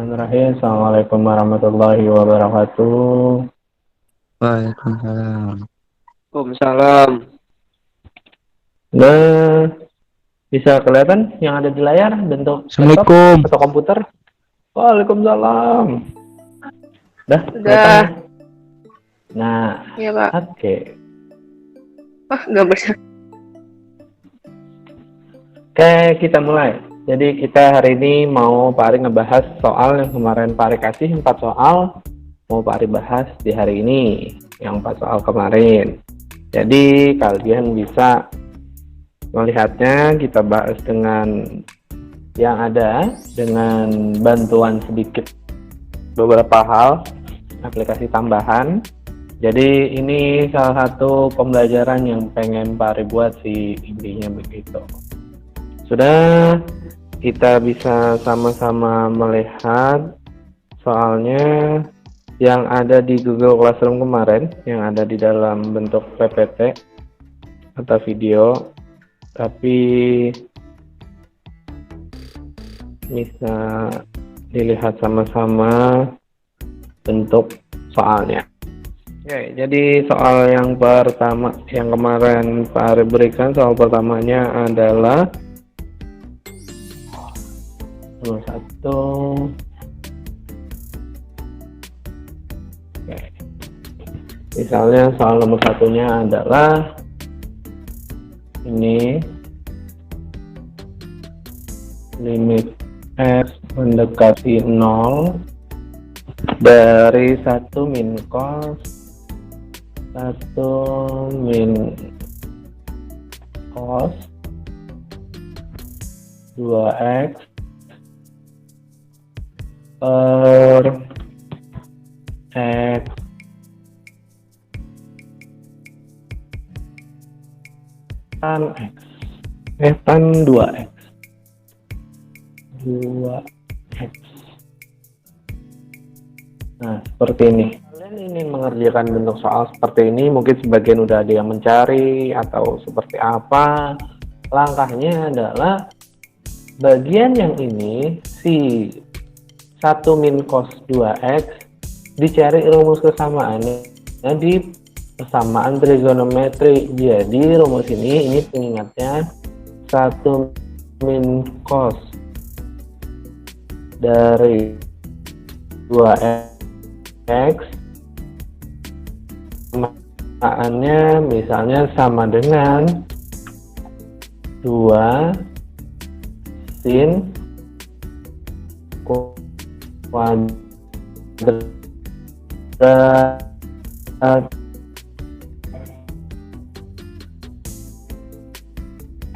Bismillahirrahmanirrahim. Assalamualaikum warahmatullahi wabarakatuh. Waalaikumsalam. Waalaikumsalam. Nah, bisa kelihatan yang ada di layar bentuk laptop Assalamualaikum. atau komputer? Waalaikumsalam. Dah kelihatan Udah. ya? Nah, Iya, Pak. oke. Wah, nggak bisa. Oke, kita mulai. Jadi kita hari ini mau Pak Ari ngebahas soal yang kemarin Pak Ari kasih 4 soal. Mau Pak Ari bahas di hari ini yang 4 soal kemarin. Jadi kalian bisa melihatnya, kita bahas dengan yang ada, dengan bantuan sedikit beberapa hal, aplikasi tambahan. Jadi ini salah satu pembelajaran yang pengen Pak Ari buat sih, intinya begitu. Sudah, kita bisa sama-sama melihat soalnya yang ada di Google Classroom kemarin, yang ada di dalam bentuk PPT atau video, tapi bisa dilihat sama-sama bentuk soalnya. Oke, jadi soal yang pertama yang kemarin Pak Ari berikan, soal pertamanya adalah nomor 1. Oke. Misalnya soal nomor 1-nya adalah ini, limit x mendekati 0 dari 1 min cos 1 min cos 2x per x tan x tan 2x 2x. Nah, seperti ini. Kalian ingin mengerjakan bentuk soal seperti ini, mungkin sebagian udah ada yang mencari atau seperti apa. Langkahnya adalah bagian yang ini, si 1 min cos 2x, dicari rumus kesamaannya di persamaan trigonometri. Jadi rumus ini pengingatnya 1 min cos dari 2x kesamaannya misalnya sama dengan 2 sin kuadrat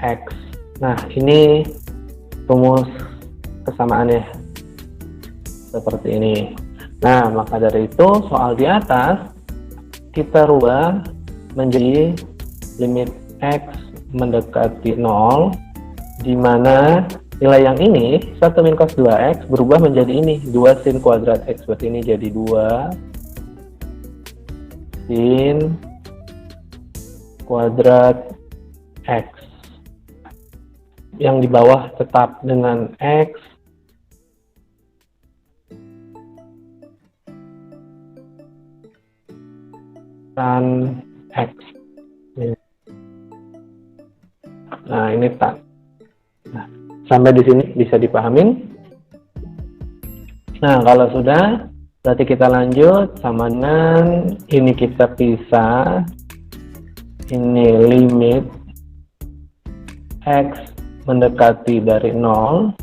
x. Nah, ini rumus kesamaannya seperti ini. Nah, maka dari itu soal di atas kita rubah menjadi limit x mendekati 0, di mana nilai yang ini 1 min cos 2x berubah menjadi ini 2 sin kuadrat x. Berarti ini jadi 2 sin kuadrat x. Yang di bawah tetap dengan x tan x. Nah, ini tan. Nah, sampai di sini bisa dipahamin. Nah, kalau sudah, berarti kita lanjut sama dengan ini, kita pisah. Ini limit x mendekati dari 0.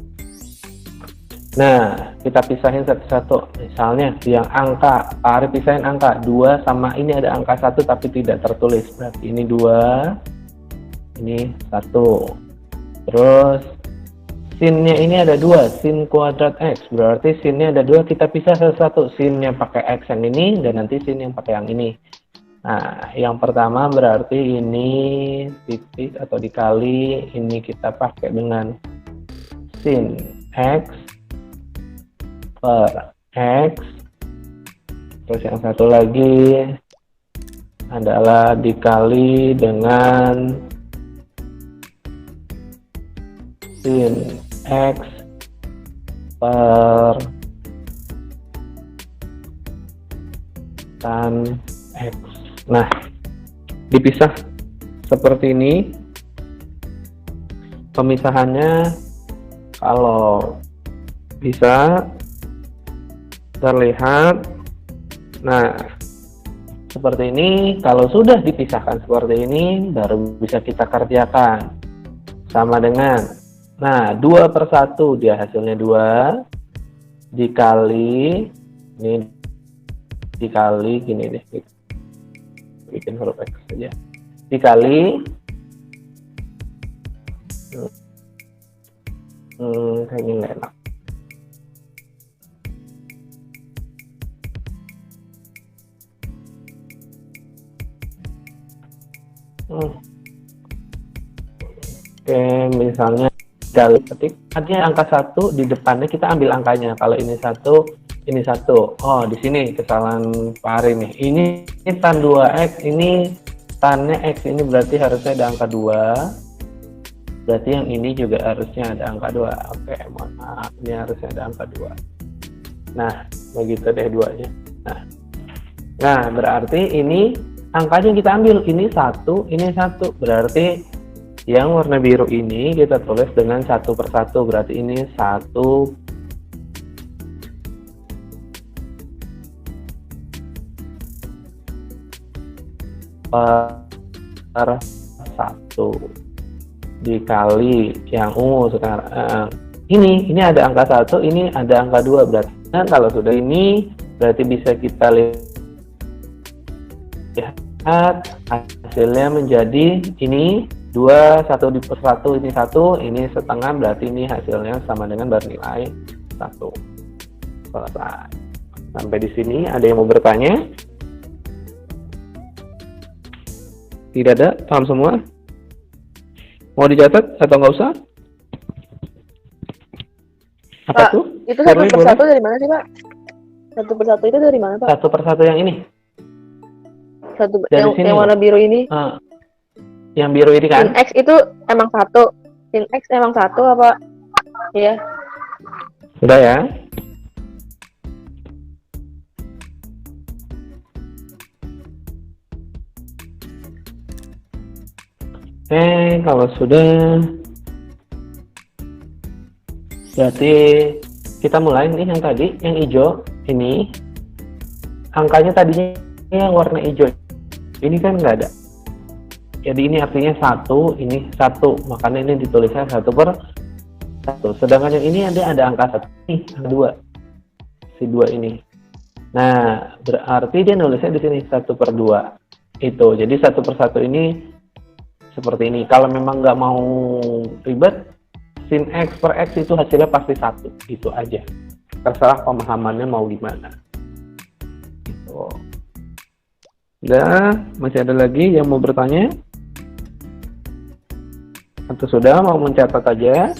Nah, kita pisahin satu-satu. Misalnya yang angka, Pak Ari pisahin angka 2 sama ini ada angka 1 tapi tidak tertulis. Berarti ini 2, ini 1. Terus sinnya ini ada 2, sin kuadrat x. Berarti sinnya ada 2, kita pisah satu-satu. Sinnya pakai x yang ini dan nanti sin yang pakai yang ini. Nah, yang pertama berarti ini titik atau dikali, ini kita pakai dengan sin x per x. Terus yang satu lagi adalah dikali dengan sin x per tan X. Nah, dipisah seperti ini. Pemisahannya kalau bisa terlihat, nah seperti ini. Kalau sudah dipisahkan seperti ini, baru bisa kita kerjakan. Sama dengan, nah 2/1 dia hasilnya 2 dikali, ini dikali gini deh, bikin huruf X saja, dikali kayaknya nggak enak. Oke, misalnya kali ketik artinya angka 1 di depannya kita ambil angkanya. Kalau ini 1, ini 1. Oh, di sini kesalahan Pak Ari nih. Ini tan 2X, ini tannya X, ini berarti harusnya ada angka 2. Berarti yang ini juga harusnya ada angka 2. Oke, mohon maaf, ini harusnya ada angka 2. Nah, begitu deh duanya. Nah, berarti ini angkanya kita ambil, ini 1, ini 1. Berarti yang warna biru ini kita tulis dengan 1/1. Berarti ini 1 per 1 dikali yang ungu sekarang. Ini ada angka 1, ini ada angka 2. Berarti kalau sudah ini berarti bisa kita lihat hasilnya menjadi ini 2, 1 per 1, ini 1, ini setengah, berarti ini hasilnya sama dengan bernilai 1. Selesai. Sampai di sini ada yang mau bertanya? Tidak ada? Paham semua? Mau dicatat atau nggak usah? Apa Pak, tuh? itu 1/1 dari mana sih, Pak? 1/1 itu dari mana, Pak? 1/1 yang ini. Dari Yang sini. warna biru ini. Yang biru ini kan? Sin X itu emang 1. Sin X emang 1 apa? Iya. Sudah ya? Kalau sudah, berarti kita mulai nih yang tadi, yang hijau ini. Angkanya tadinya yang warna hijau. Ini kan nggak ada. Jadi ini artinya 1, ini 1. Makanya ini ditulisnya 1/1. Sedangkan yang ini ada angka 1, nih, angka 2. Si 2 ini. Nah, berarti dia nulisnya di sini 1/2. Itu. Jadi 1/1 ini seperti ini. Kalau memang nggak mau ribet, sin X per X itu hasilnya pasti 1. Gitu aja. Terserah pemahamannya mau gimana. Gitu. Udah, masih ada lagi yang mau bertanya? Atau sudah mau mencatat aja?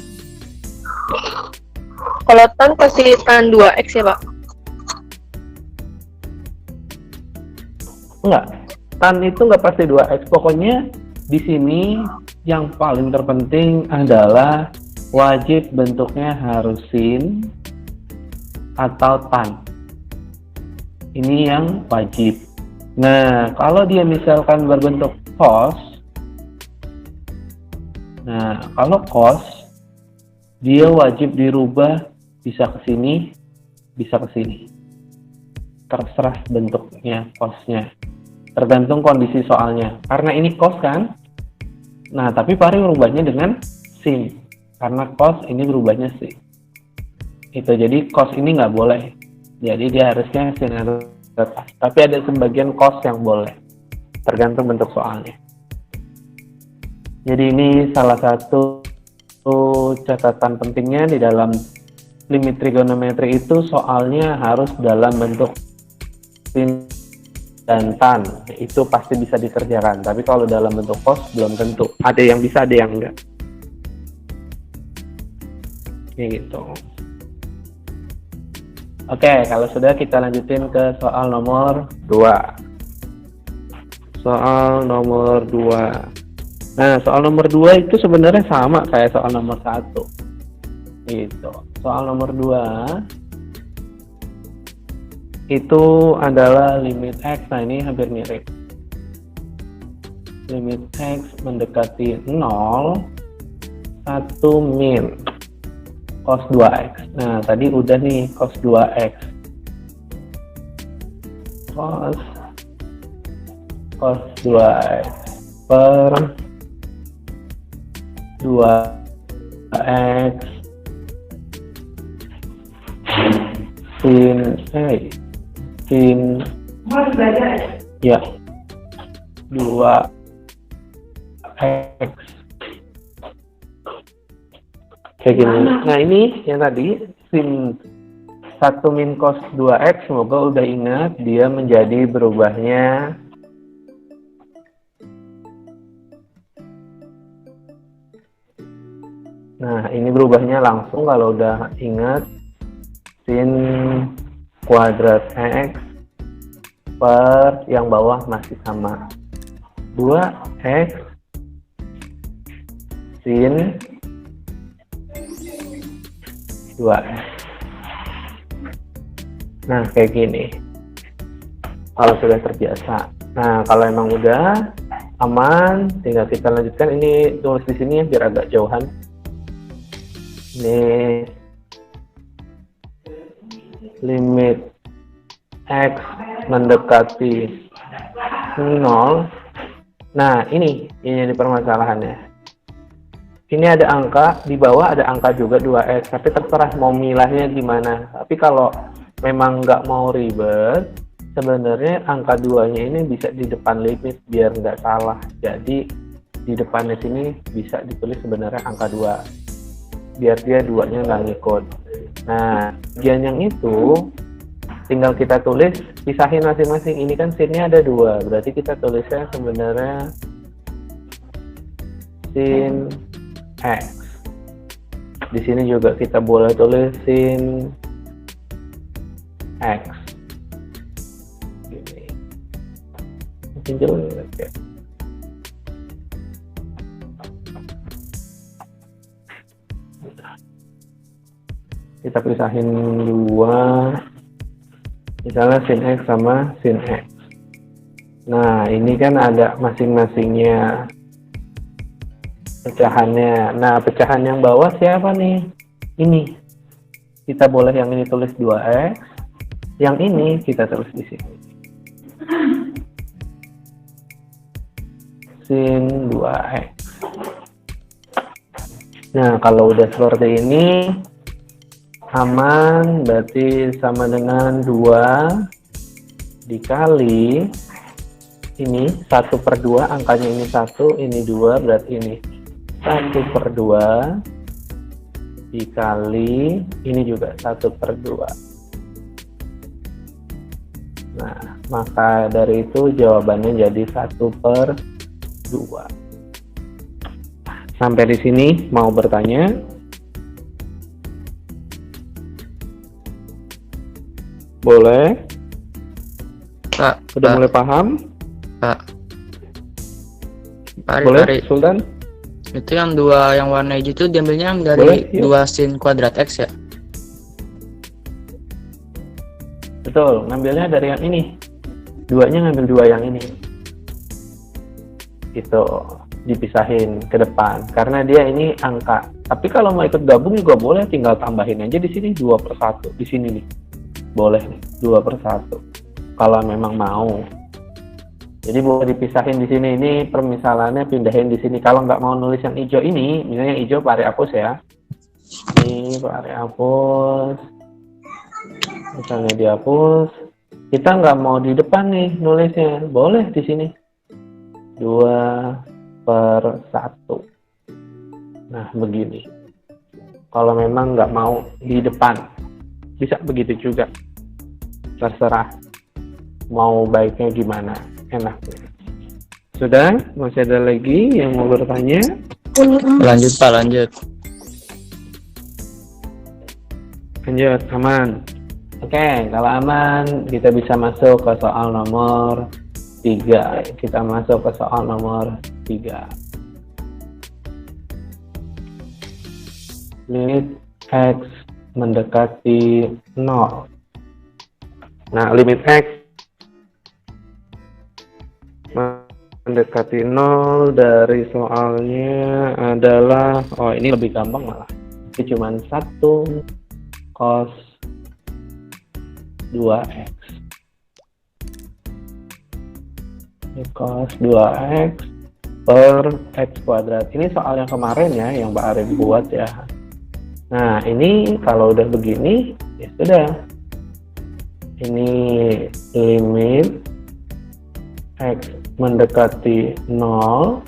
Kalau tan pasti tan 2X ya, Pak? Enggak. Tan itu nggak pasti 2X. Pokoknya di sini yang paling terpenting adalah wajib bentuknya harus sin atau tan. Ini yang wajib. Nah, kalau dia misalkan berbentuk cos, nah kalau cos dia wajib dirubah bisa ke sini, bisa ke sini. Terserah bentuknya cosnya. Tergantung kondisi soalnya. Karena ini cos kan. Nah, tapi Pak Ari merubahnya dengan sin. Karena cos ini berubahnya sin. Itu jadi cos ini nggak boleh. Jadi dia harusnya sin atau atas. Tapi ada sebagian cos yang boleh. Tergantung bentuk soalnya. Jadi ini salah satu catatan pentingnya di dalam limit trigonometri itu soalnya harus dalam bentuk sin dan tan. Itu pasti bisa dikerjakan. Tapi kalau dalam bentuk cos belum tentu. Ada yang bisa, ada yang enggak. Kayak gitu. Oke, kalau sudah kita lanjutin ke soal nomor 2. Soal nomor 2. Nah, soal nomor 2 itu sebenarnya sama kayak soal nomor 1. Gitu. Soal nomor 2. itu adalah limit X. Nah, ini hampir mirip. Limit X mendekati 0, 1 min cos 2X. Nah, tadi udah nih cos 2X. Cos 2X per 2X sin ya 2X kayak gini. Nah, ini yang tadi sin 1 min cos 2X, semoga udah ingat dia menjadi berubahnya ini berubahnya langsung kalau udah ingat sin kuadrat X per yang bawah masih sama 2X sin 2X. Nah, kayak gini kalau sudah terbiasa. Nah, kalau emang udah aman, tinggal kita lanjutkan. Ini tulis di sini biar agak jauhan. Ini limit X mendekati 0. Nah, ini permasalahannya. Ini ada angka, di bawah ada angka juga 2X, tapi terserah mau milahnya gimana. Tapi kalau memang nggak mau ribet, sebenarnya angka 2-nya ini bisa di depan limit biar nggak salah. Jadi di depannya sini bisa ditulis sebenarnya angka 2. Biar dia 2-nya nggak ngikut. Nah, bagian yang itu tinggal kita tulis, pisahin masing-masing. Ini kan sinnya ada 2, berarti kita tulisnya sebenarnya sin X. Di sini juga kita boleh tulis sin X. Gini. Mungkin jelek ya. Kita pisahin 2, misalnya sin X sama sin X. Nah, ini kan ada masing-masingnya pecahannya. Nah, pecahan yang bawah siapa nih? Ini. Kita boleh yang ini tulis 2X, yang ini kita tulis di sini sin 2X. Nah, kalau udah seperti ini aman, berarti sama dengan 2 dikali ini 1/2, angkanya ini 1, ini 2, berarti ini 1/2 dikali ini juga 1/2. Nah, maka dari itu jawabannya jadi 1/2. Sampai di sini mau bertanya? Boleh? Pak, Udah mulai paham? Pak. Boleh, Pari. Sultan? Itu yang 2 yang warna hijau itu diambilnya yang dari Boleh, ya. 2 sin kuadrat X ya? Betul, ngambilnya dari yang ini. 2-nya ngambil 2 yang ini. Gitu, dipisahin ke depan. Karena dia ini angka. Tapi kalau mau ikut gabung juga boleh, tinggal tambahin aja di sini 2/1. Di sini nih. Boleh nih, 2/1. Kalau memang mau. Jadi boleh dipisahin di sini. Ini permisalannya pindahin di sini. Kalau nggak mau nulis yang hijau ini, misalnya yang hijau Pak Ari hapus ya. Ini Pak Ari hapus. Misalnya dihapus. Kita nggak mau di depan nih nulisnya. Boleh di sini. 2/1. Nah, begini. Kalau memang nggak mau di depan, bisa begitu juga. Terserah mau baiknya gimana, enaknya. Sudah? Masih ada lagi yang mau bertanya? Lanjut Pak, lanjut. Lanjut, aman. Oke, kalau aman kita bisa masuk ke soal nomor 3. Kita masuk ke soal nomor 3. Limit X mendekati 0. Nah, limit X mendekati 0 dari soalnya adalah, oh ini lebih gampang malah. Ini cuma 1 cos 2X. Ini cos 2X per X kuadrat. Ini soal yang kemarin ya, yang Mbak Arif buat ya. Nah, ini kalau udah begini, ya sudah. Ini limit X mendekati 0.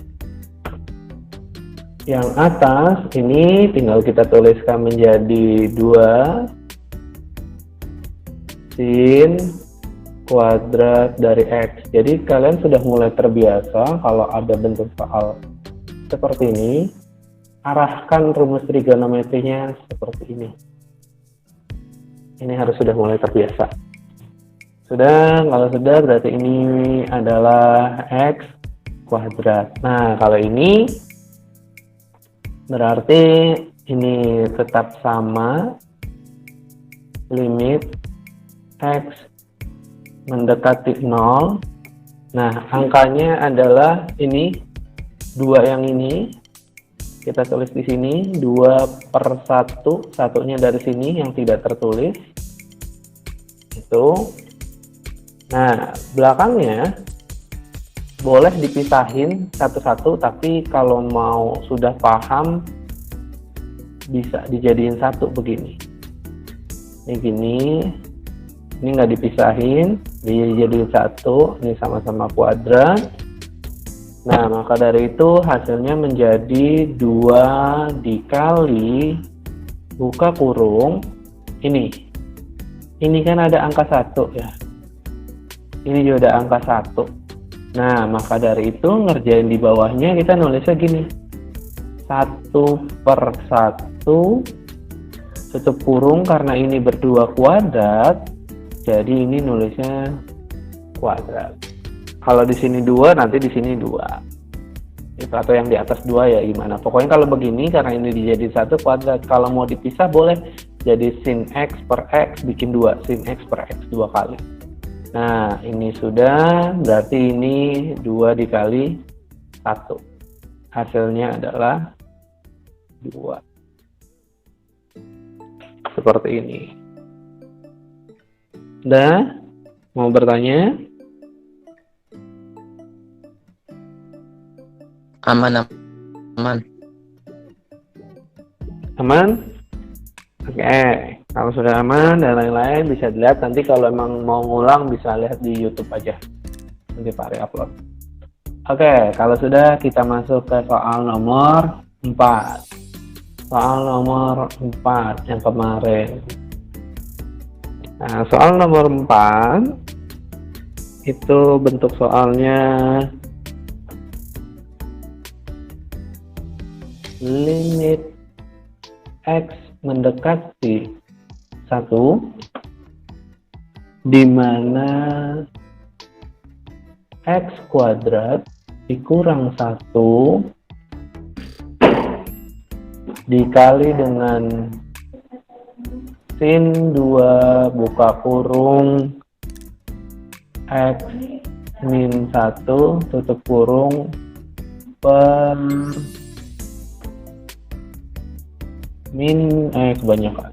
Yang atas ini tinggal kita tuliskan menjadi 2 sin kuadrat dari X. Jadi kalian sudah mulai terbiasa kalau ada bentuk soal seperti ini, arahkan rumus trigonometrinya seperti ini. Ini harus sudah mulai terbiasa. Sudah, kalau sudah berarti ini adalah X kuadrat. Nah, kalau ini berarti ini tetap sama, limit X mendekati 0. Nah, angkanya adalah ini, 2 yang ini. Kita tulis di sini, 2/1, satunya dari sini yang tidak tertulis. Itu. Nah, belakangnya boleh dipisahin satu-satu, tapi kalau mau sudah paham bisa dijadiin satu begini. Ini gini, ini nggak dipisahin, dijadiin satu, ini sama-sama kuadrat. Nah, maka dari itu hasilnya menjadi 2 dikali buka kurung ini. Ini kan ada angka 1 ya. Ini juga ada angka 1. Nah, maka dari itu ngerjain di bawahnya kita nulisnya gini. 1/1 tutup kurung, karena ini berdua kuadrat, jadi ini nulisnya kuadrat. Kalau di sini 2, nanti di sini 2. Itu, atau yang di atas 2 ya gimana. Pokoknya kalau begini, karena ini dijadiin 1 kuadrat. Kalau mau dipisah boleh jadi sin X per X, bikin 2. Sin X per X 2 kali. Nah, ini sudah, berarti ini 2 dikali 1. Hasilnya adalah 2. Seperti ini. Udah? Mau bertanya? Aman. Aman? Oke. Kalau sudah aman dan lain-lain bisa dilihat. Nanti kalau emang mau ngulang bisa lihat di YouTube aja. Nanti Pak Ari upload. Oke, kalau sudah kita masuk ke soal nomor 4. Soal nomor 4 yang kemarin. Nah, soal nomor 4 itu bentuk soalnya limit X mendekati 1, di mana X kuadrat dikurang 1 dikali dengan sin 2 buka kurung X min 1 tutup kurung per min kebanyakan.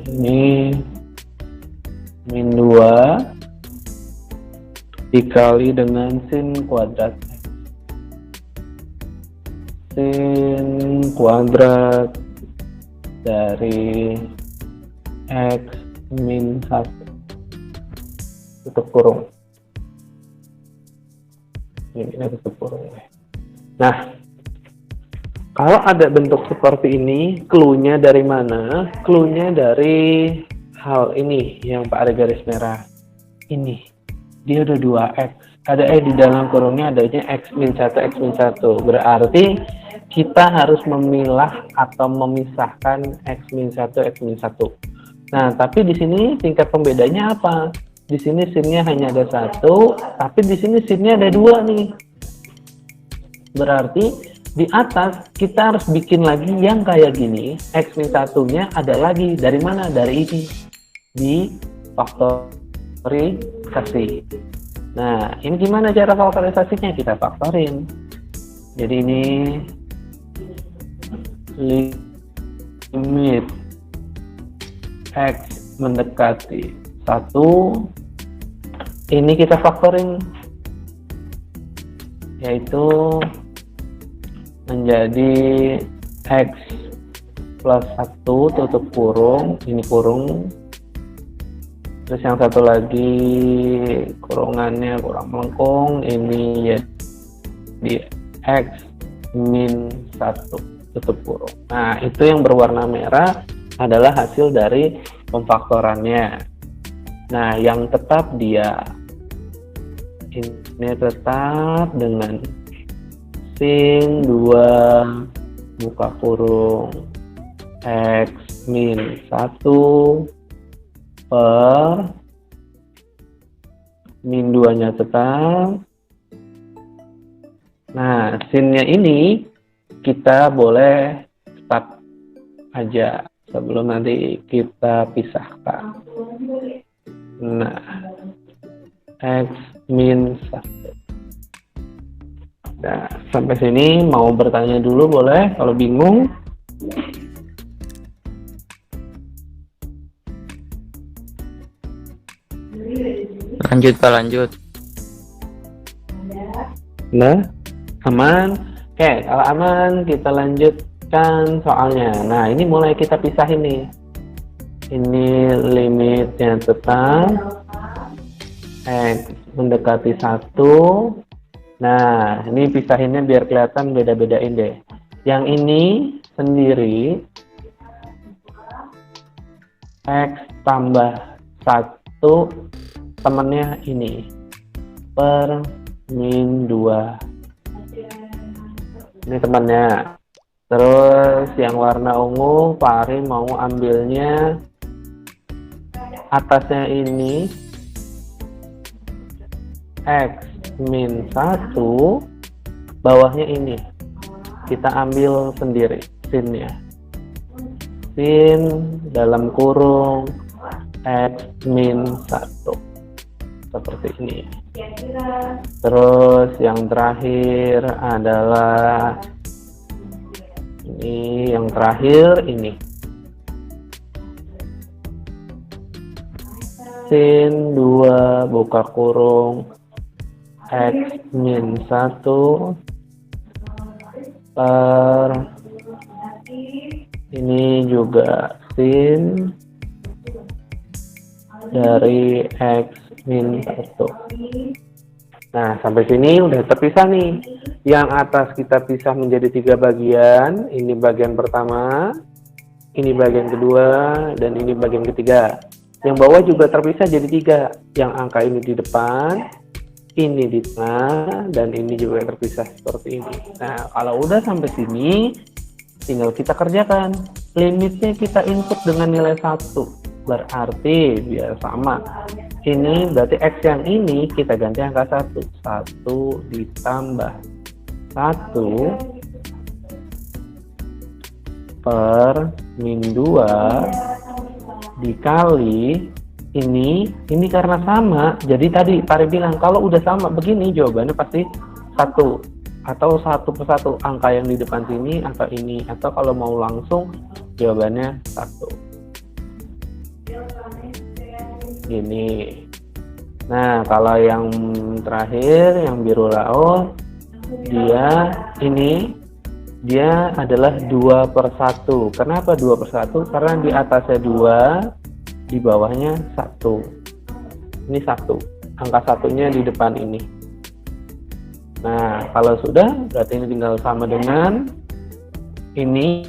Ini min 2 dikali dengan sin kuadrat X. Sin kuadrat dari X min 1 tutup kurung. Ini tutup kurung. Nah, kalau ada bentuk seperti ini, clue-nya dari mana? Clue-nya dari hal ini yang Pak Ari garis merah. Ini, dia ada 2X. Ada di dalam kurungnya adanya X min 1, X min 1. Berarti kita harus memilah atau memisahkan X min 1, X min 1. Nah, tapi di sini tingkat pembedanya apa? Di sini sinnya hanya ada 1, tapi di sini sinnya ada 2 nih. Berarti di atas kita harus bikin lagi yang kayak gini. X min 1-nya ada lagi. Dari mana? Dari ini. Di faktorisasi. Nah, ini gimana cara faktorisasinya? Kita faktorin. Jadi ini limit X mendekati 1. Ini kita faktorin, yaitu menjadi X plus 1 tutup kurung, ini kurung, terus yang satu lagi kurungannya kurang melengkung, ini ya di X min 1 tutup kurung. Nah, itu yang berwarna merah adalah hasil dari pemfaktorannya. Nah, yang tetap dia ini tetap dengan sin 2 buka kurung X min 1 per min 2-nya tetap. Nah, sinnya ini kita boleh start aja sebelum nanti kita pisahkan. Nah, X min 1. Nah, sampai sini mau bertanya dulu boleh, kalau bingung. Lanjut Pak, lanjut. Nah, aman. Oke, kalau aman kita lanjutkan soalnya. Nah, ini mulai kita pisahin nih. Ini limitnya tetap X mendekati 1. Nah, ini pisahinnya biar kelihatan, beda-bedain deh. Yang ini sendiri X tambah 1 temennya ini per min 2. Ini temannya. Terus yang warna ungu Pak Ari mau ambilnya atasnya ini X min 1, bawahnya ini kita ambil sendiri sinnya, sin dalam kurung X min 1 seperti ini. Terus yang terakhir adalah ini, yang terakhir ini sin 2 buka kurung X min 1 per ini juga sin dari X min 1. Nah, sampai sini udah terpisah nih. Yang atas kita pisah menjadi 3 bagian. Ini bagian pertama, ini bagian kedua, dan ini bagian ketiga. Yang bawah juga terpisah jadi 3. Yang angka ini di depan, ini di tengah, dan ini juga terpisah seperti ini. Nah, kalau udah sampai sini, tinggal kita kerjakan. Limitnya kita input dengan nilai 1. Berarti biar sama. Ini berarti X yang ini kita ganti angka 1. 1 ditambah 1 per min 2 dikali ini karena sama. Jadi tadi Pak Ari bilang kalau udah sama begini jawabannya pasti 1 atau 1 per 1 angka yang di depan sini atau ini, atau kalau mau langsung jawabannya 1. Gini. Nah, kalau yang terakhir yang biru laut, dia adalah 2 per 1. Kenapa 2 per 1? Karena di atasnya 2, di bawahnya 1. Ini 1, angka satunya di depan ini. Nah, kalau sudah berarti ini tinggal sama dengan ini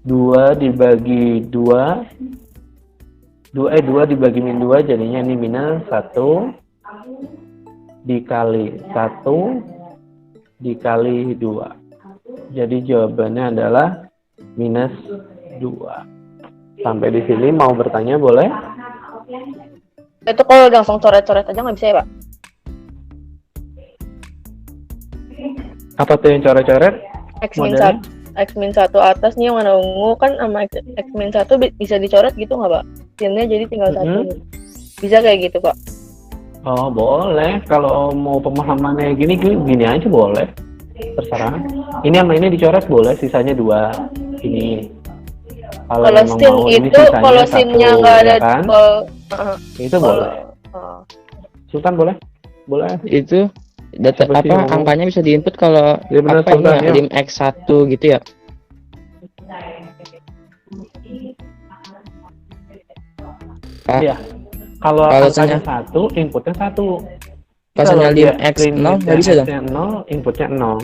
2 dibagi 2 dibagi min 2, jadinya ini minus 1 dikali 1 dikali 2. Jadi jawabannya adalah minus 2. Sampai di sini mau bertanya boleh? Itu kalau langsung coret-coret aja nggak bisa ya, Pak? Apa tuh yang coret-coret? X min Modelnya? 1 X min 1 atas nih yang warna ungu kan sama X min 1 bisa dicoret gitu nggak Pak? Sinnya jadi tinggal satu. Bisa kayak gitu Pak? Oh boleh, kalau mau pemahamannya gini aja boleh, terserah. Ini sama ini dicoret boleh, sisanya 2 ini. Kalau Kalau memang sin mau ini itu sisanya kalau 1, sinnya nggak ada ya kan? Itu boleh. Sultan boleh? Boleh. Itu data Siapa sih yang ngomong? angkanya bisa diinput kalau Ya benar, apa ini Sultan, ya, yuk. lim X1 gitu ya. Pak, Iya. Kalau Kalau angkanya misalnya- 1, inputnya 1. kalau Kalau lim dia X0 nggak limitnya bisa dong. X-nya 0, inputnya 0.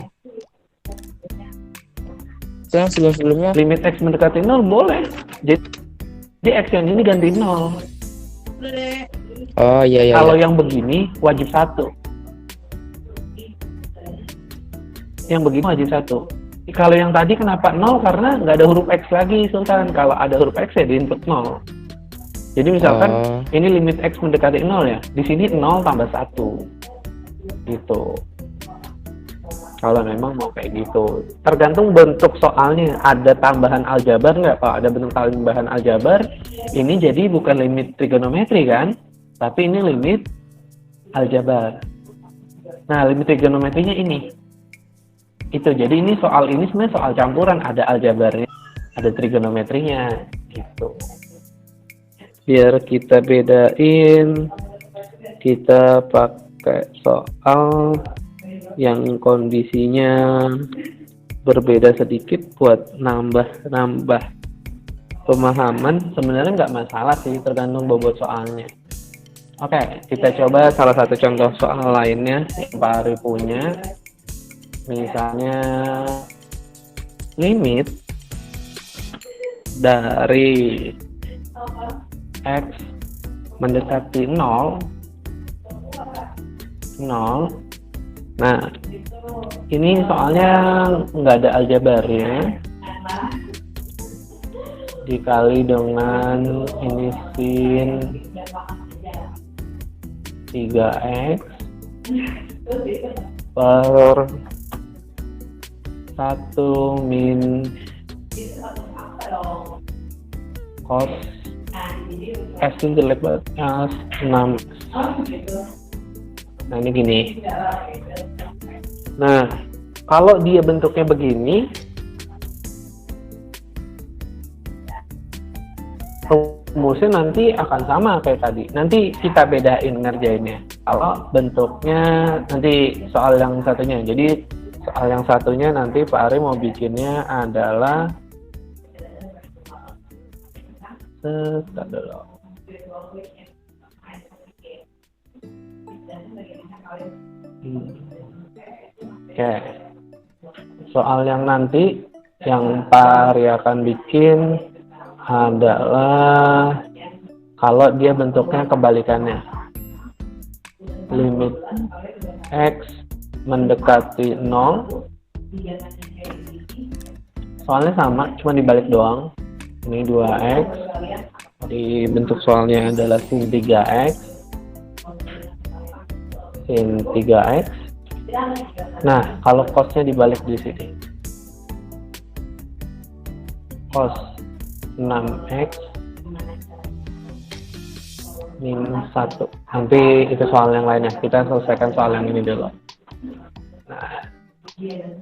Itu yang sebelum-sebelumnya. Limit X mendekati 0 boleh. Jadi X yang ini ganti 0. Oh iya iya. Kalau Iya. yang begini wajib 1. Yang begini wajib 1. Kalau yang tadi kenapa 0? Karena nggak ada huruf X lagi, Sultan. Kalau ada huruf X ya di input 0. Jadi misalkan Oh. ini limit X mendekati 0 ya. Di sini 0 tambah 1. Gitu. Kalau memang mau kayak gitu. Tergantung bentuk soalnya. Ada tambahan aljabar nggak, Pak? Ada bentuk tambahan aljabar. Ini jadi bukan limit trigonometri kan? Tapi ini limit aljabar. Nah, limit trigonometrinya ini. Itu. Jadi ini sebenarnya soal campuran. Ada aljabarnya, ada trigonometrinya. Gitu. Biar kita bedain, kita pakai soal yang kondisinya berbeda sedikit buat nambah pemahaman. Sebenarnya nggak masalah sih, tergantung bobot soalnya. Oke, kita coba salah satu contoh soal lainnya yang Pak Ari punya. Misalnya limit dari X mendekati 0. Nah, ini soalnya nggak ada aljabarnya. Dikali dengan ini sin 3X per 1 min cos S itu jelek banget, 6. Nah ini gini. Nah kalau dia bentuknya begini, rumusnya nanti akan sama kayak tadi. Nanti kita bedain ngerjainnya. Kalau bentuknya nanti soal yang satunya. Jadi soal yang satunya nanti Pak Ari mau bikinnya adalah Oke. Soal yang nanti yang Pak Ari akan bikin adalah kalau dia bentuknya kebalikannya. Limit X mendekati 0. Soalnya sama, cuma dibalik doang. Ini 2X. Di bentuk soalnya adalah sin 3X. Sin 3X. Nah, kalau cosnya dibalik di sini. Cos 6X minus 1. Nanti itu soal yang lainnya. Kita selesaikan soal yang ini dulu. Nah,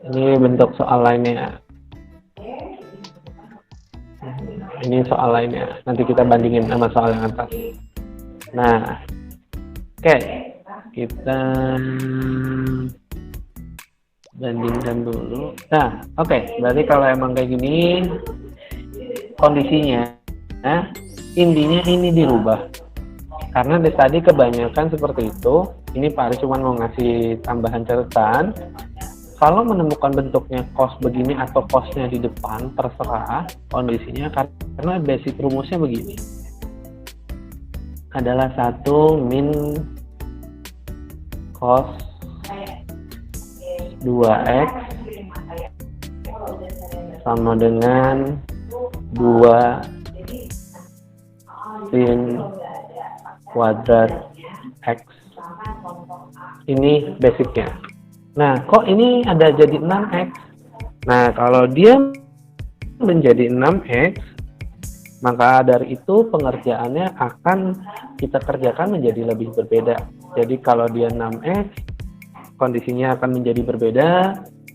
ini bentuk soal lainnya. Ini soal lainnya. Nanti kita bandingin sama soal yang atas. Nah, oke. Kita bandingkan dulu. Nah, oke. Berarti kalau emang kayak gini kondisinya, intinya ini dirubah. Karena dari tadi kebanyakan seperti itu. Ini Pak Ari cuma mau ngasih tambahan catatan. Kalau menemukan bentuknya cos begini atau cosnya di depan, terserah kondisinya. Karena basic rumusnya begini. Adalah 1 min cos 2X sama dengan 2 sin kuadrat X. Ini basicnya. Nah, kok ini ada jadi 6x? Nah, kalau dia menjadi 6x, maka dari itu pengerjaannya akan kita kerjakan menjadi lebih berbeda. Jadi kalau dia 6x, kondisinya akan menjadi berbeda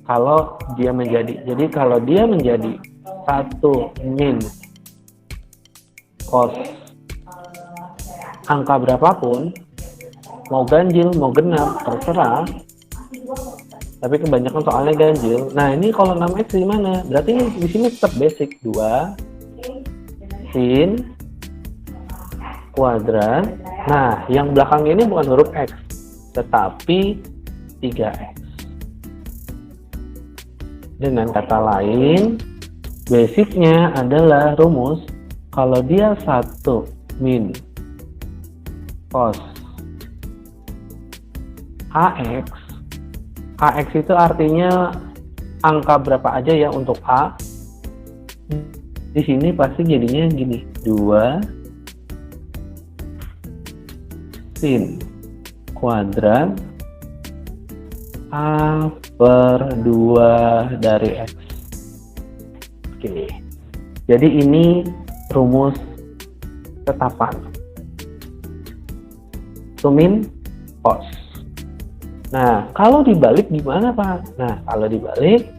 kalau dia menjadi. Jadi kalau dia menjadi 1 min cos angka berapapun, mau ganjil, mau genap, terserah. Tapi kebanyakan soalnya ganjil. Nah, ini kalau 6x gimana? Berarti ini di sini tetap basic 2 sin kuadrat. Nah, yang belakang ini bukan huruf x, tetapi 3x. Dengan kata lain, basicnya adalah rumus kalau dia 1 min cos ax. Ax itu artinya angka berapa aja ya untuk A. Di sini pasti jadinya gini, 2 sin kuadrat A per 2 dari X. Oke. Jadi ini rumus tetapan. Sumin cos. Nah, kalau dibalik gimana, Pak? Nah, kalau dibalik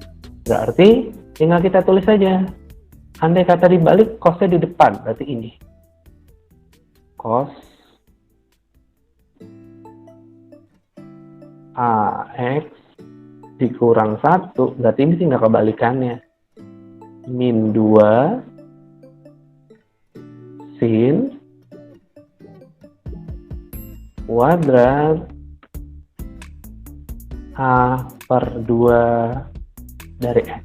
berarti tinggal kita tulis saja. Andai kata dibalik, cosnya di depan, berarti ini. Cos AX dikurang 1, berarti ini tinggal kebalikannya. Min 2 sin kuadrat A per 2 dari X.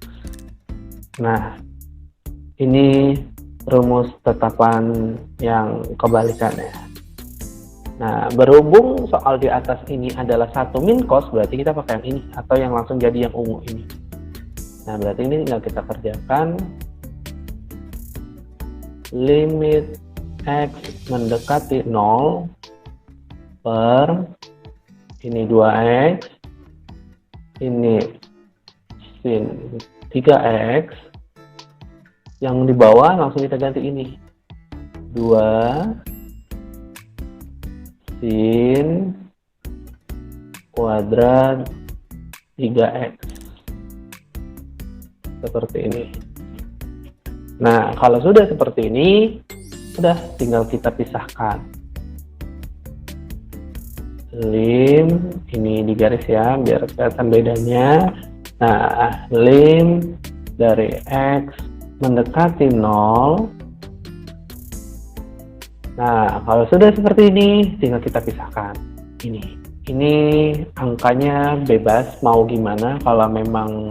Nah, ini rumus tetapan yang kebalikannya. Nah, berhubung soal di atas ini adalah 1 min cos, berarti kita pakai yang ini, atau yang langsung jadi yang ungu ini. Nah, berarti ini tinggal kita kerjakan. Limit X mendekati 0 per ini 2X, ini sin 3X, yang di bawah langsung kita ganti ini 2 sin kuadrat 3X, seperti ini. Nah, kalau sudah seperti ini, sudah tinggal kita pisahkan. Lim, ini digaris ya, biar kelihatan bedanya. Nah, lim dari X mendekati 0. Nah, kalau sudah seperti ini, tinggal kita pisahkan. Ini angkanya bebas, mau gimana. Kalau memang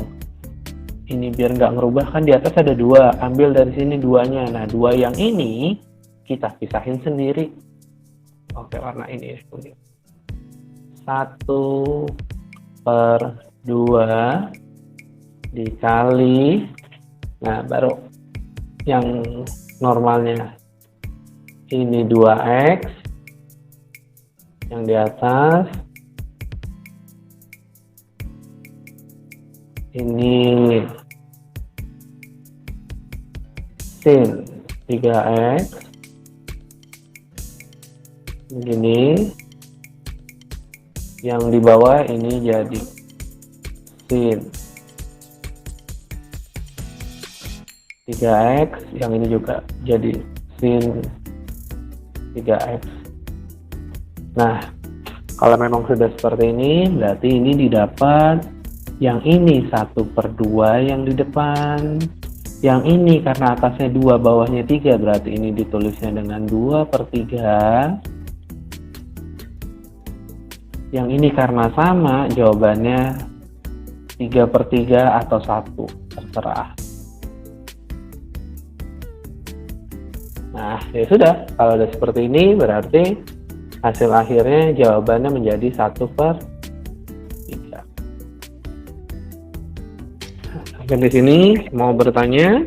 ini biar nggak ngerubah, kan di atas ada 2, ambil dari sini 2-nya. Nah, 2 yang ini kita pisahin sendiri. Oke, warna ini 1 per 2 dikali, nah baru yang normalnya ini 2X, yang di atas ini sin 3X, begini. Yang di bawah ini jadi sin 3X, yang ini juga jadi sin 3X. Nah, kalau memang sudah seperti ini, berarti ini didapat yang ini 1 per 2 yang di depan. Yang ini karena atasnya 2, bawahnya 3, berarti ini ditulisnya dengan 2 per 3. Yang ini karena sama, jawabannya 3 per 3 atau 1, terserah. Nah, ya sudah. Kalau udah seperti ini, berarti hasil akhirnya jawabannya menjadi 1 per 3. Sampai di sini, mau bertanya?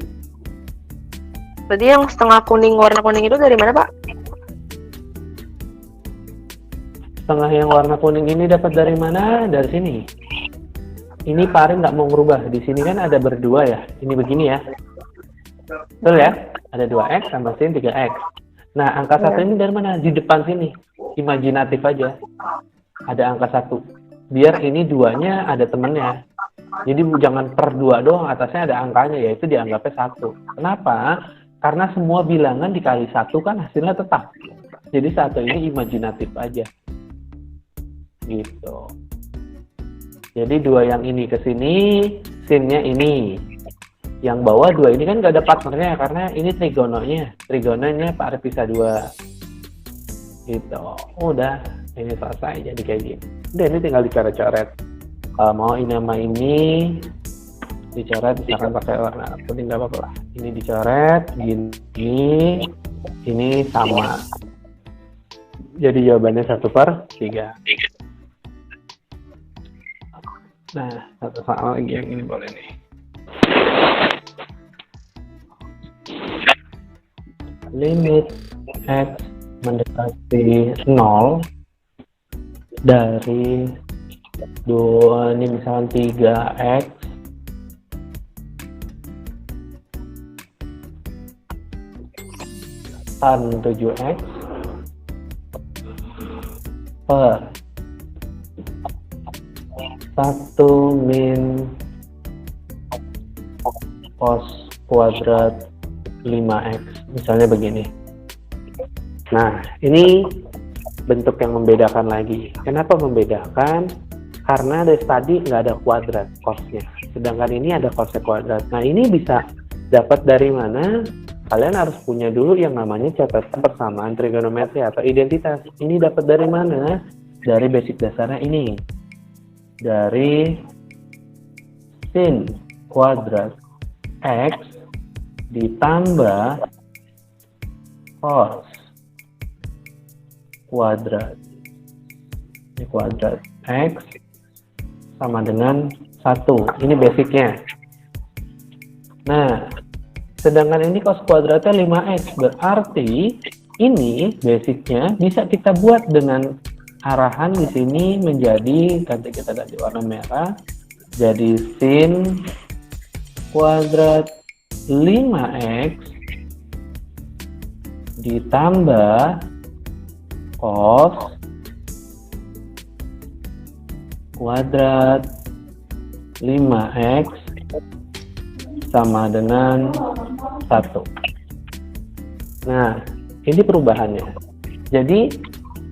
Berarti yang setengah kuning, warna kuning itu dari mana, Pak? Setengah yang warna kuning ini dapat dari mana? Dari sini. ini Pak Arin nggak mau ngerubah. Di sini kan ada berdua ya. Ini begini ya. Betul ya? Ada 2X sama sin 3X. Nah, angka 1 ini dari mana? Di depan sini. Imajinatif aja. Ada angka 1. Biar ini duanya ada temennya. Jadi jangan per 2 doang, atasnya ada angkanya, yaitu dianggapnya 1. Kenapa? Karena semua bilangan dikali 1 kan hasilnya tetap. Jadi 1 ini imajinatif aja. Gitu. Jadi 2 yang ini ke sini, sinnya ini. Yang bawah 2 ini kan nggak ada partnernya, karena ini trigononya. Trigononya Pak Arif bisa 2. Gitu. Udah, ini selesai jadi kayak gini. Udah, ini tinggal dicoret-coret. Mau ini sama ini dicoret, misalkan pakai warna kuning nggak apa-apa lah. Ini dicoret, gini, ini sama. Jadi jawabannya 1/3. Nah, satu soal lagi yang ini boleh nih. Limit X mendekati 0 dari 2, ini misalkan 3X tan 7X per 1 min cos kuadrat 5X, misalnya begini. Nah, ini bentuk yang membedakan lagi. Kenapa membedakan? Karena dari tadi nggak ada kuadrat cosnya, sedangkan ini ada cosnya kuadrat. Nah, ini bisa dapat dari mana? Kalian harus punya dulu yang namanya catatan persamaan trigonometri atau identitas. Ini dapat dari mana? Dari basic dasarnya ini. Dari sin kuadrat X ditambah cos kuadrat. Ini kuadrat X sama dengan 1. Ini basicnya. Nah, sedangkan ini cos kuadratnya 5X. Berarti ini basicnya bisa kita buat dengan arahan di sini menjadi, kita ganti warna merah, jadi sin kuadrat 5X ditambah cos kuadrat 5X sama dengan 1. Nah, ini perubahannya. Jadi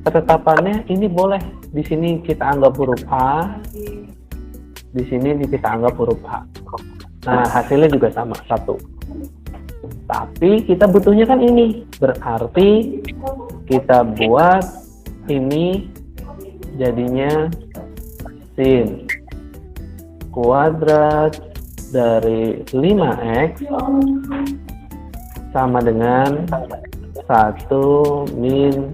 ketetapannya ini boleh di sini kita anggap huruf A, di sini kita anggap huruf A. Nah, hasilnya juga sama, 1. Tapi kita butuhnya kan ini, berarti kita buat ini jadinya sin kuadrat dari 5X sama dengan 1 min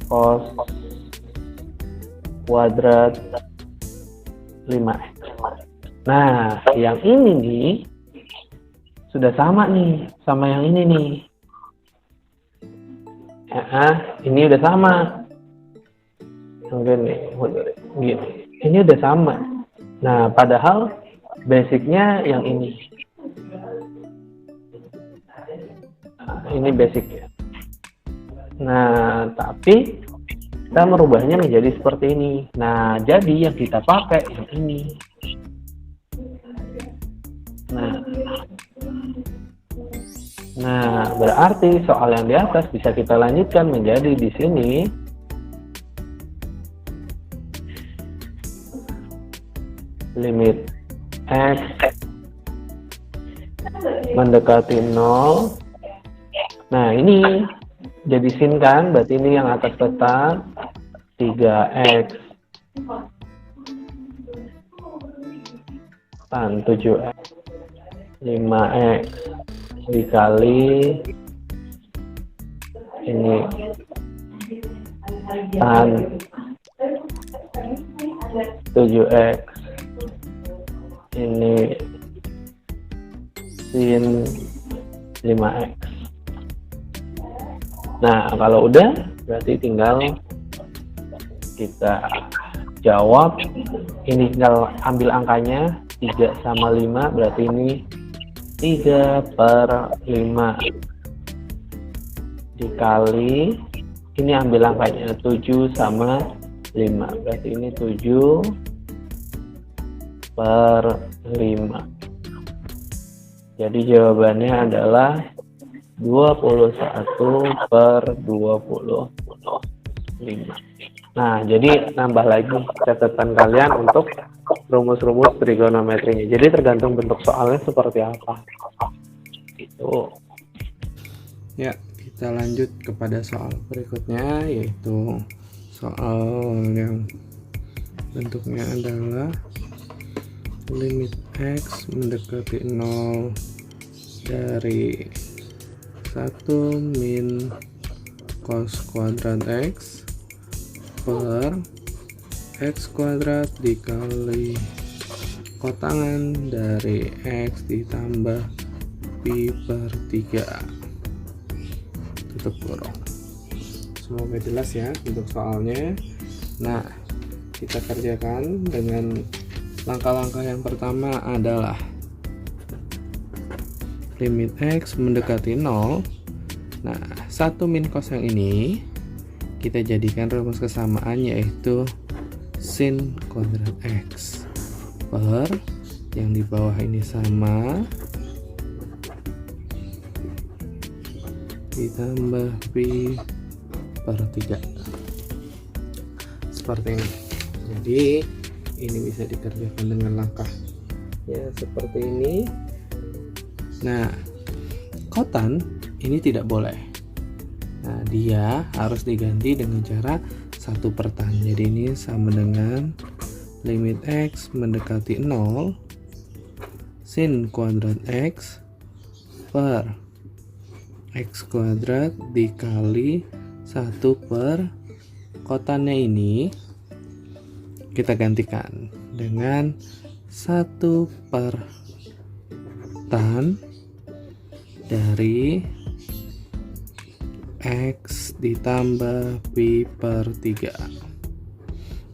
cos kuadrat 5X. Nah, yang ini nih sudah sama nih sama yang ini nih. Ini udah sama. Mungkin nih, gini. Ini udah sama. Nah, padahal basicnya yang ini. Ini basicnya. Nah, tapi kita merubahnya menjadi seperti ini. Nah, jadi yang kita pakai yang ini. Nah, berarti soal yang di atas bisa kita lanjutkan menjadi di sini limit X mendekati 0. Nah, ini jadi sin kan, berarti ini yang atas tetap 3X tan 7X 5X dikali ini tan 7X ini sin 5X. Nah, kalau udah berarti tinggal kita jawab. Ini tinggal ambil angkanya 3 sama 5, berarti ini 3/5 dikali, ini ambil angkanya 7 sama 5, berarti ini 7/5. Jadi jawabannya adalah 21/25. Nah, jadi nambah lagi catatan kalian untuk rumus-rumus trigonometrinya. Jadi tergantung bentuk soalnya seperti apa. Itu. Ya, kita lanjut kepada soal berikutnya, yaitu soal yang bentuknya adalah limit X mendekati 0 dari 1 min cos kuadrat X per X kuadrat dikali kotangan dari X ditambah pi per 3 tutup kurung. Semoga jelas ya untuk soalnya. Nah, kita kerjakan dengan langkah-langkah yang pertama adalah limit X mendekati 0. Nah, 1 min cos yang ini kita jadikan rumus kesamaan, yaitu sin kuadrat X per yang di bawah ini sama ditambah pi per 3 seperti ini. Jadi ini bisa dikerjakan dengan langkah ya seperti ini. Nah, kotan ini tidak boleh. Nah, dia harus diganti dengan cara 1/tan. Jadi ini sama dengan limit X mendekati 0 sin kuadrat X per X kuadrat dikali 1 per kotannya ini kita gantikan dengan 1/tan dari X ditambah pi per 3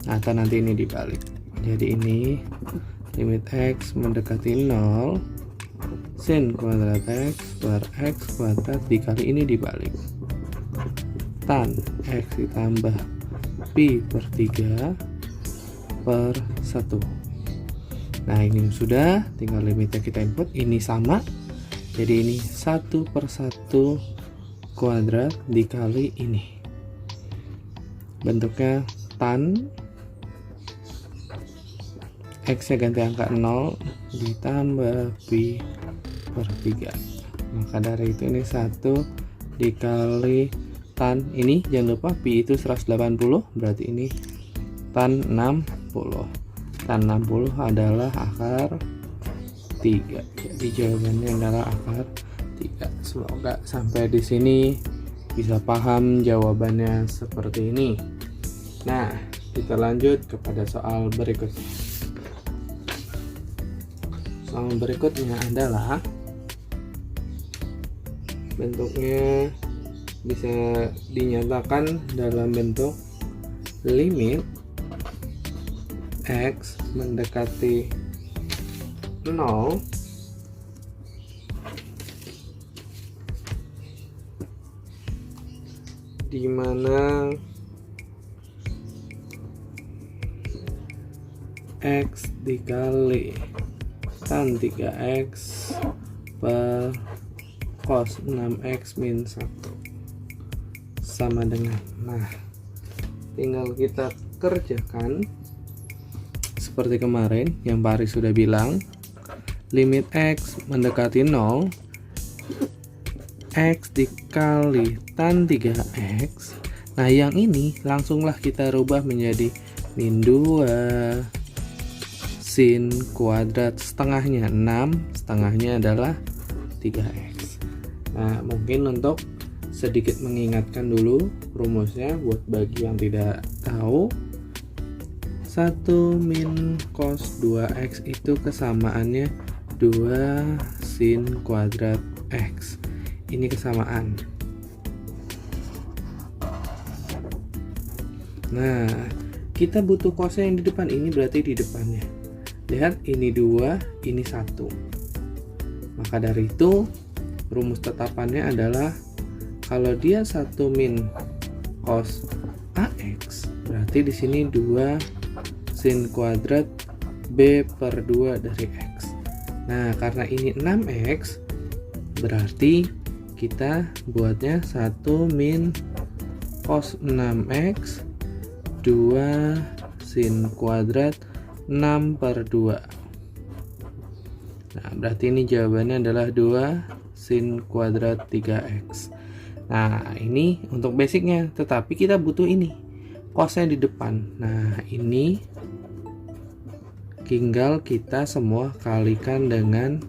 atau nanti ini dibalik. Jadi ini limit X mendekati 0 sin kuadrat X per X kuadrat dikali ini dibalik tan X ditambah pi per 3 per 1. Nah, ini sudah, tinggal limitnya kita input. Ini sama, jadi ini 1/1 kuadrat dikali ini, bentuknya tan X nya ganti angka 0 ditambah pi per 3. Maka dari itu ini 1 dikali tan ini, jangan lupa pi itu 180, berarti ini tan 60. Tan 60 adalah akar 3. Jadi jawabannya adalah akar 3. Semoga sampai di sini bisa paham jawabannya seperti ini. Nah, kita lanjut kepada soal berikutnya. Soal berikutnya adalah bentuknya bisa dinyatakan dalam bentuk limit X mendekati 0 di mana X dikali tan 3X per cos 6X min 1 sama dengan, nah tinggal kita kerjakan seperti kemarin yang Pak Ari sudah bilang, limit X mendekati 0 X dikali tan 3X. Nah, yang ini langsunglah kita rubah menjadi min 2 sin kuadrat setengahnya 6, setengahnya adalah 3X. Nah, mungkin untuk sedikit mengingatkan dulu rumusnya buat bagi yang tidak tahu, 1 min cos 2X itu kesamaannya 2 sin kuadrat X. Ini kesamaan. Nah, kita butuh cosnya yang di depan, ini berarti di depannya. Lihat, ini 2, ini 1. Maka dari itu rumus tetapannya adalah kalau dia 1 min cos AX, berarti di sini 2 sin kuadrat B per 2 dari X. Nah, karena ini 6X, berarti kita buatnya 1 min cos 6X 2 sin kuadrat 6 per 2. Nah, berarti ini jawabannya adalah 2 sin kuadrat 3X. Nah, ini untuk basicnya, tetapi kita butuh ini, cosnya di depan. Nah, ini tinggal kita semua kalikan dengan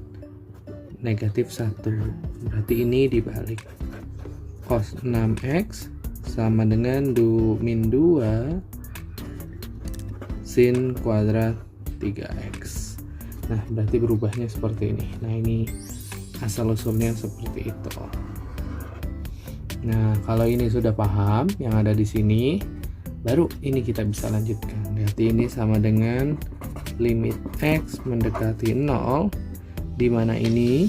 negatif 1. Berarti ini dibalik. Cos 6X sama dengan min 2 sin kuadrat 3X. Nah, berarti berubahnya seperti ini. Nah, ini asal usulnya seperti itu. Nah, kalau ini sudah paham yang ada di sini, baru ini kita bisa lanjutkan. Berarti ini sama dengan limit X mendekati 0, di mana ini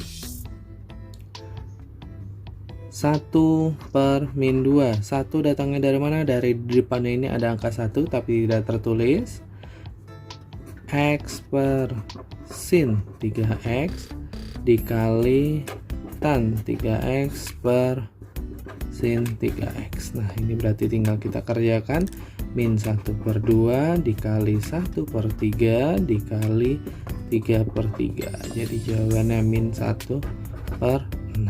1 per min 2. 1 datangnya dari mana? Dari depannya ini ada angka 1 tapi tidak tertulis. X per sin 3X dikali tan 3X per sin 3X. Nah, ini berarti tinggal kita kerjakan. Min 1 per 2 dikali 1 per 3 dikali 3 per 3. Jadi jawabannya min 1 per 6.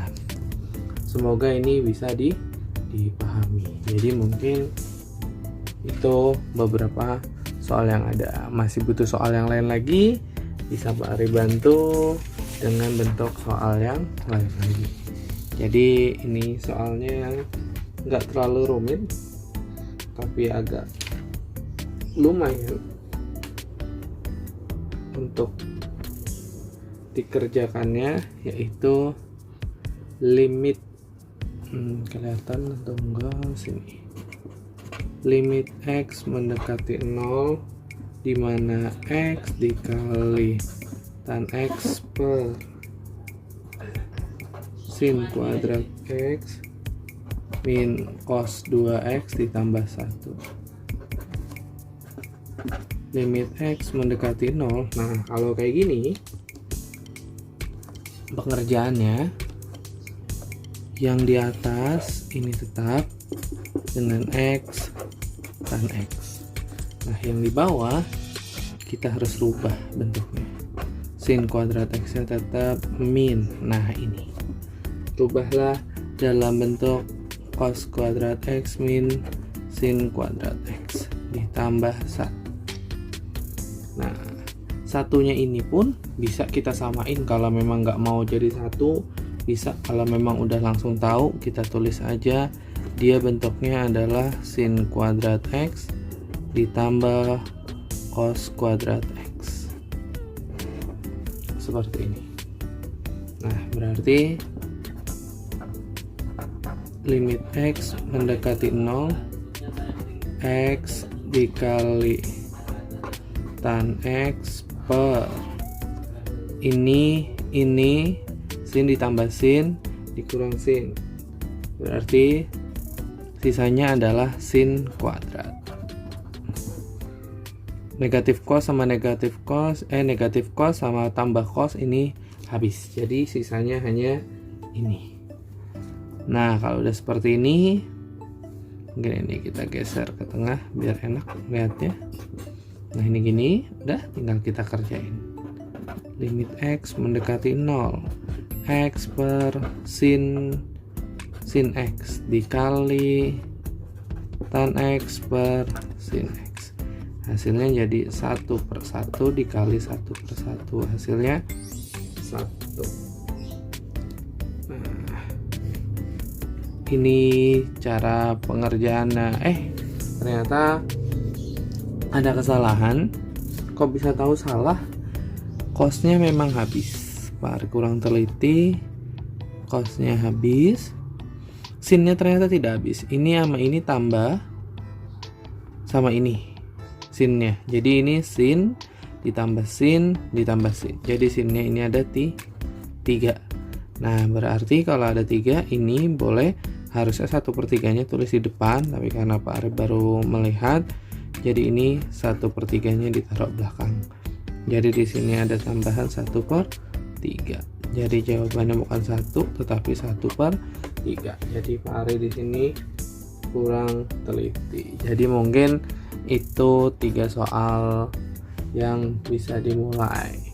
Semoga ini bisa dipahami. Jadi mungkin itu beberapa soal yang ada. Masih butuh soal yang lain lagi, bisa Pak Ari bantu dengan bentuk soal yang lain lagi. Jadi ini soalnya nggak terlalu rumit, tapi agak lumayan untuk dikerjakannya, yaitu limit kelihatan atau enggak sini, limit X mendekati 0 di mana X dikali tan X per sin kuadrat X min cos 2X ditambah 1. Limit X mendekati 0. Nah, kalau kayak gini pengerjaannya, yang di atas ini tetap dengan X tan X. Nah, yang di bawah kita harus rubah bentuknya. Sin kuadrat X nya tetap min. Nah, ini rubahlah dalam bentuk cos kuadrat X min sin kuadrat X ditambah 1. Nah, satunya ini pun bisa kita samain. Kalau memang nggak mau jadi satu, bisa. Kalau memang udah langsung tahu, kita tulis aja dia bentuknya adalah sin kuadrat X ditambah cos kuadrat X, seperti ini. Nah, berarti limit X mendekati 0, X dikali tan X per ini sin ditambah sin dikurang sin, berarti sisanya adalah sin kuadrat. Negatif cos sama negatif cos, negatif cos sama tambah cos ini habis, jadi sisanya hanya ini. Nah, kalau udah seperti ini, mungkin ini kita geser ke tengah biar enak lihatnya. Nah, ini gini, udah tinggal kita kerjain. Limit X mendekati 0, X per sin X dikali tan X per sin X. Hasilnya jadi 1 per 1 dikali 1 per 1, hasilnya 1. Nah, ini cara pengerjaannya. Ternyata ada kesalahan. Kok bisa tahu salah? Cosnya memang habis. Pak kurang teliti, cosnya habis, sinnya ternyata tidak habis. Ini sama ini tambah sama ini, sinnya. Jadi ini sin ditambah sin ditambah sin. Jadi sinnya ini ada 3. Nah, berarti kalau ada 3 ini boleh harusnya 1/3-nya tulis di depan, tapi karena Pak Arif baru melihat, jadi ini 1/3-nya ditaruh belakang. Jadi di sini ada tambahan 1/3. Jadi jawabannya bukan 1 tetapi 1/3. Jadi Pak Arif di sini kurang teliti. Jadi mungkin itu 3 soal yang bisa dimulai.